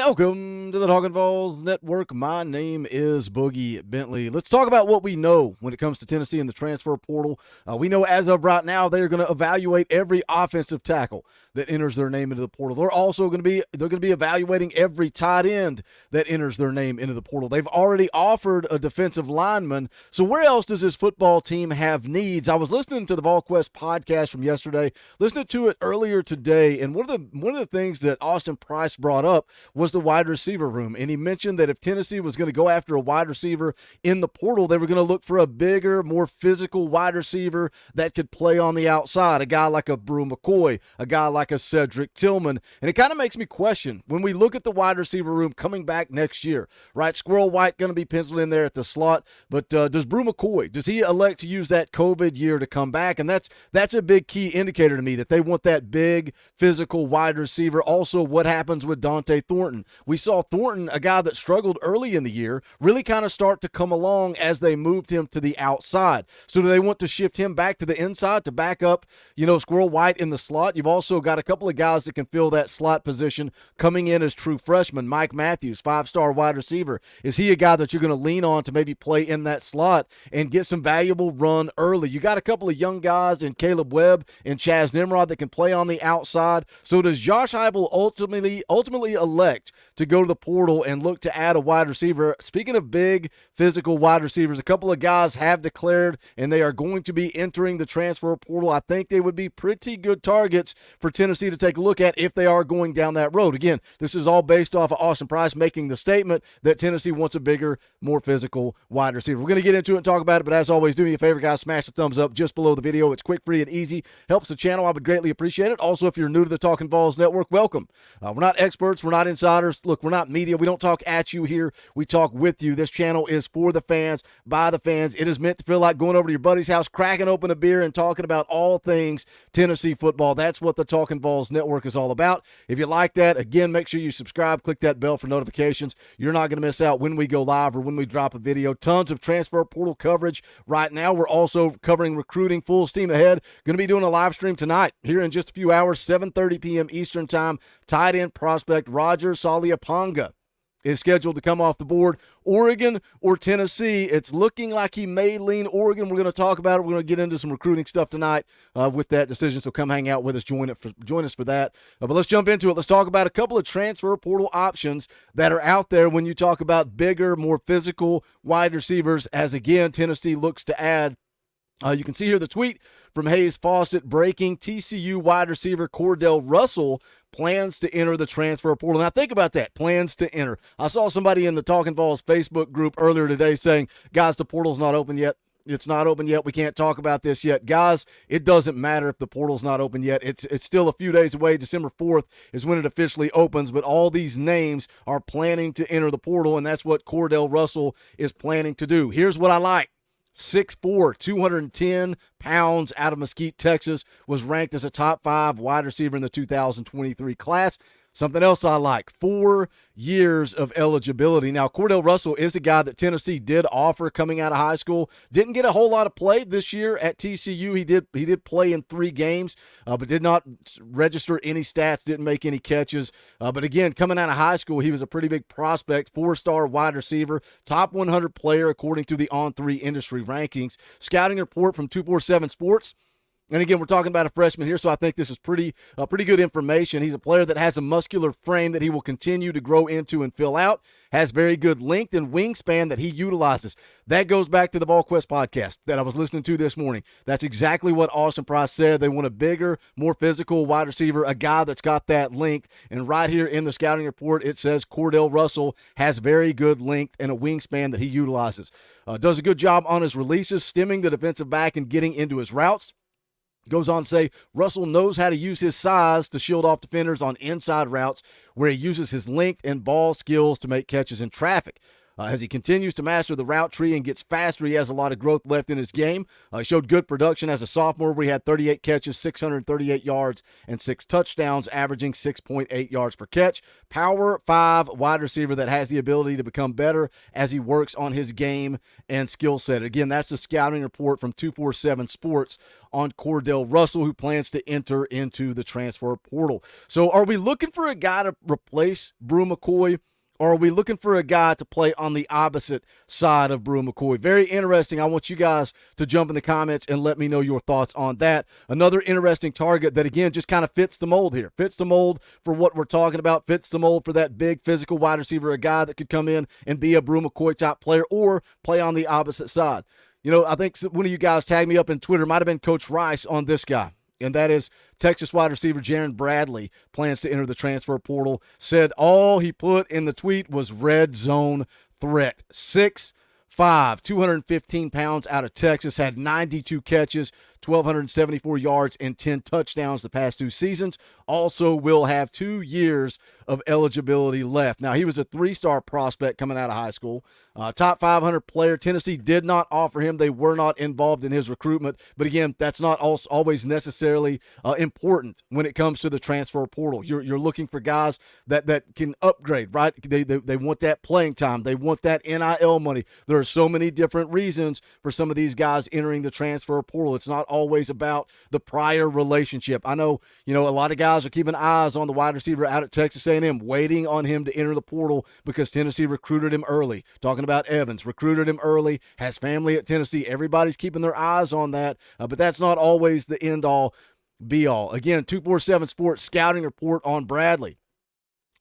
Welcome to the Talkin VAWLS Network. My name is Boogie Bentley. Let's talk about what we know when it comes to Tennessee and the transfer portal. We know as of right now they're going to evaluate every offensive tackle that enters their name into the portal. They're also going to be evaluating every tight end that enters their name into the portal. They've already offered a defensive lineman. So where else does this football team have needs? I was listening to the VolQuest podcast from yesterday, listening to it earlier today, and one of the things that Austin Price brought up was the wide receiver room. And he mentioned that if Tennessee was going to go after a wide receiver in the portal, they were going to look for a bigger, more physical wide receiver that could play on the outside, a guy like a Brew McCoy, a guy like a Cedric Tillman. And it kind of makes me question when we look at the wide receiver room coming back next year, right? Squirrel White going to be penciled in there at the slot, but does Brew McCoy, does he elect to use that COVID year to come back? And that's a big key indicator to me that they want that big physical wide receiver. Also, what happens with Dante Thornton? We saw Thornton, a guy that struggled early in the year, really kind of start to come along as they moved him to the outside. So do they want to shift him back to the inside to back up, Squirrel White in the slot? You've also got a couple of guys that can fill that slot position coming in as true freshmen. Mike Matthews, five-star wide receiver. Is he a guy that you're going to lean on to maybe play in that slot and get some valuable run early? You got a couple of young guys in Caleb Webb and Chaz Nimrod that can play on the outside. So does Josh Heupel ultimately elect to go to the portal and look to add a wide receiver? Speaking of big physical wide receivers, a couple of guys have declared and they are going to be entering the transfer portal. I think they would be pretty good targets for Tennessee to take a look at if they are going down that road. Again, this is all based off of Austin Price making the statement that Tennessee wants a bigger, more physical wide receiver. We're going to get into it and talk about it, but as always, do me a favor, guys, smash the thumbs up just below the video. It's quick, free, and easy. Helps the channel. I would greatly appreciate it. Also, if you're new to the Talkin VAWLS Network, welcome. We're not experts. We're not insiders. Look, we're not media. We don't talk at you here. We talk with you. This channel is for the fans, by the fans. It is meant to feel like going over to your buddy's house, cracking open a beer, and talking about all things Tennessee football. That's what the Talkin VAWLS Network is all about. If you like that, again, make sure you subscribe. Click that bell for notifications. You're not going to miss out when we go live or when we drop a video. Tons of transfer portal coverage right now. We're also covering recruiting full steam ahead. Going to be doing a live stream tonight here in just a few hours, 7:30 p.m. Eastern time. Tight end prospect Roger Saliapanga is scheduled to come off the board. Oregon or Tennessee, it's looking like he may lean Oregon. We're going to talk about it. We're going to get into some recruiting stuff tonight with that decision, so come hang out with us. Join us for that. But let's jump into it. Let's talk about a couple of transfer portal options that are out there when you talk about bigger, more physical wide receivers, as, again, Tennessee looks to add. You can see here the tweet from Hayes Fawcett breaking: TCU wide receiver Cordell Russell plans to enter the transfer portal. Now think about that, plans to enter. I saw somebody in the Talkin VAWLS Facebook group earlier today saying, guys, the portal's not open yet. It's not open yet. We can't talk about this yet. Guys, it doesn't matter if the portal's not open yet. It's still a few days away. December 4th is when it officially opens, but all these names are planning to enter the portal, and that's what Cordell Russell is planning to do. Here's what I like. 6'4", 210 pounds, out of Mesquite, Texas, was ranked as a top 5 wide receiver in the 2023 class. Something else I like, 4 years of eligibility. Now, Cordell Russell is a guy that Tennessee did offer coming out of high school. Didn't get a whole lot of play this year at TCU. He did play in 3 games, but did not register any stats, didn't make any catches. But again, coming out of high school, he was a pretty big prospect, 4-star wide receiver, top 100 player according to the On3 industry rankings. Scouting report from 247 Sports. And again, we're talking about a freshman here, so I think this is pretty good information. He's a player that has a muscular frame that he will continue to grow into and fill out, has very good length and wingspan that he utilizes. That goes back to the VolQuest podcast that I was listening to this morning. That's exactly what Austin Price said. They want a bigger, more physical wide receiver, a guy that's got that length. And right here in the scouting report, it says Cordell Russell has very good length and a wingspan that he utilizes. Does a good job on his releases, stemming the defensive back and getting into his routes. Goes on to say, Russell knows how to use his size to shield off defenders on inside routes where he uses his length and ball skills to make catches in traffic. As he continues to master the route tree and gets faster, he has a lot of growth left in his game. He showed good production as a sophomore where he had 38 catches, 638 yards, and 6 touchdowns, averaging 6.8 yards per catch. Power 5 wide receiver that has the ability to become better as he works on his game and skill set. Again, that's the scouting report from 247 Sports on Cordell Russell, who plans to enter into the transfer portal. So are we looking for a guy to replace Brew McCoy, or are we looking for a guy to play on the opposite side of Brew McCoy? Very interesting. I want you guys to jump in the comments and let me know your thoughts on that. Another interesting target that, again, just kind of fits the mold here. Fits the mold for what we're talking about. Fits the mold for that big physical wide receiver, a guy that could come in and be a Brew McCoy type player or play on the opposite side. You know, I think one of you guys tagged me up in Twitter. Might have been Coach Rice on this guy. And that is Texas wide receiver Jiren Bradley plans to enter the transfer portal. Said all he put in the tweet was red zone threat. 6'5", 215 pounds out of Texas, had 92 catches, 1,274 yards, and 10 touchdowns the past 2 seasons. Also will have 2 years of eligibility left. Now, he was a 3-star prospect coming out of high school. Top 500 player. Tennessee did not offer him. They were not involved in his recruitment. But again, that's not always necessarily important when it comes to the transfer portal. You're looking for guys that can upgrade, right? They want that playing time. They want that NIL money. There are so many different reasons for some of these guys entering the transfer portal. It's not always about the prior relationship. I know, a lot of guys are keeping eyes on the wide receiver out at Texas A&M, waiting on him to enter the portal because Tennessee recruited him early. Talking about Evans, recruited him early, has family at Tennessee. Everybody's keeping their eyes on that, but that's not always the end-all, be-all. Again, 247 Sports scouting report on Bradley.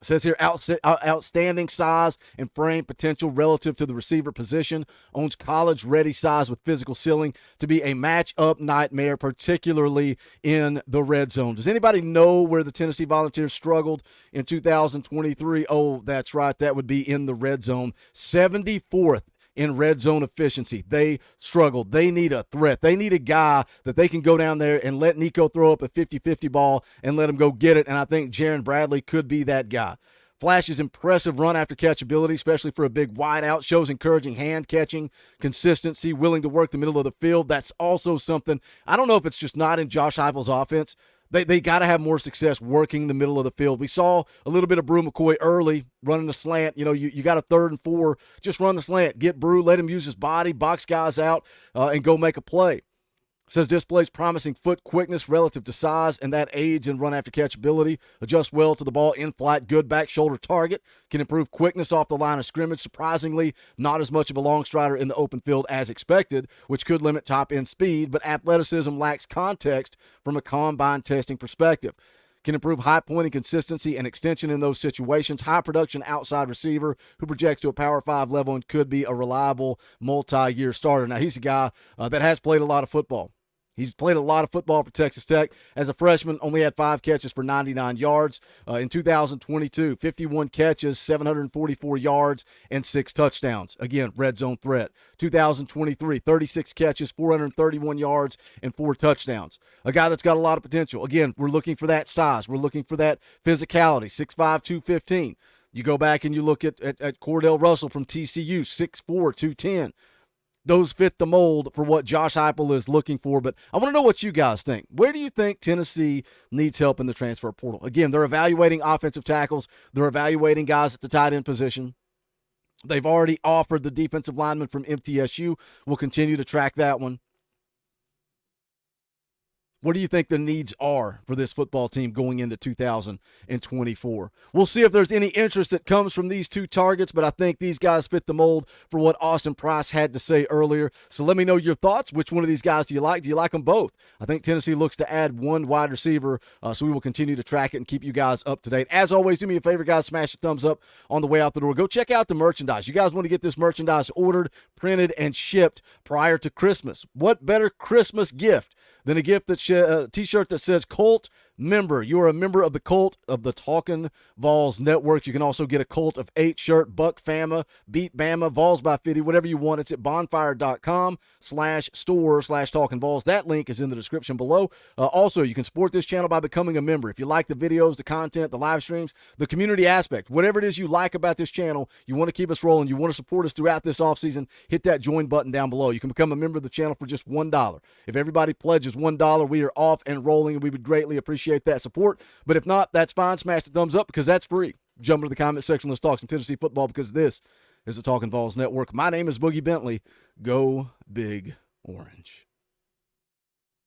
It says here, outstanding size and frame potential relative to the receiver position. Owns college-ready size with physical ceiling to be a match-up nightmare, particularly in the red zone. Does anybody know where the Tennessee Volunteers struggled in 2023? Oh, that's right. That would be in the red zone. 74th in red zone efficiency. They struggled. They need a threat. They need a guy that they can go down there and let Nico throw up a 50-50 ball and let him go get it, and I think Jiren Bradley could be that guy. Flashes impressive run after catch ability, especially for a big wideout. Shows encouraging hand catching, consistency, willing to work the middle of the field. That's also something, I don't know if it's just not in Josh Heupel's offense. They got to have more success working the middle of the field. We saw a little bit of Brew McCoy early running the slant. You got a 3rd and 4. Just run the slant. Get Brew, let him use his body, box guys out, and go make a play. Says displays promising foot quickness relative to size, and that aids in run after catch ability. Adjusts well to the ball in flight, good back shoulder target. Can improve quickness off the line of scrimmage. Surprisingly, not as much of a long strider in the open field as expected, which could limit top end speed, but athleticism lacks context from a combine testing perspective. Can improve high pointing consistency and extension in those situations. High production outside receiver who projects to a Power 5 level and could be a reliable multi-year starter. Now, he's a guy that has played a lot of football. He's played a lot of football for Texas Tech. As a freshman, only had 5 catches for 99 yards. In 2022, 51 catches, 744 yards, and 6 touchdowns. Again, red zone threat. 2023, 36 catches, 431 yards, and 4 touchdowns. A guy that's got a lot of potential. Again, we're looking for that size. We're looking for that physicality, 6'5", 215. You go back and you look at Cordell Russell from TCU, 6'4", 210. Those fit the mold for what Josh Heupel is looking for. But I want to know what you guys think. Where do you think Tennessee needs help in the transfer portal? Again, they're evaluating offensive tackles. They're evaluating guys at the tight end position. They've already offered the defensive lineman from MTSU. We'll continue to track that one. What do you think the needs are for this football team going into 2024? We'll see if there's any interest that comes from these 2 targets, but I think these guys fit the mold for what Austin Price had to say earlier. So let me know your thoughts. Which one of these guys do you like? Do you like them both? I think Tennessee looks to add 1 wide receiver, so we will continue to track it and keep you guys up to date. As always, do me a favor, guys, smash the thumbs up on the way out the door. Go check out the merchandise. You guys want to get this merchandise ordered, printed, and shipped prior to Christmas. What better Christmas gift than a gift that t-shirt that says Colt member. You are a member of the cult of the Talkin VAWLS network. You can also get a cult of 8 shirt, Buck Fama, Beat Bama, Vols by 50, whatever you want. It's at bonfire.com/store/Talkin VAWLS. That link is in the description below. Also, you can support this channel by becoming a member. If you like the videos, the content, the live streams, the community aspect, whatever it is you like about this channel, you want to keep us rolling, you want to support us throughout this offseason, hit that join button down below. You can become a member of the channel for just $1. If everybody pledges $1, we are off and rolling, and we would greatly appreciate that support. But if not, that's fine. Smash the thumbs up because that's free. Jump into the comment section. Let's talk some Tennessee football because this is the Talkin VAWLS Network. My name is Boogie Bentley. Go Big Orange.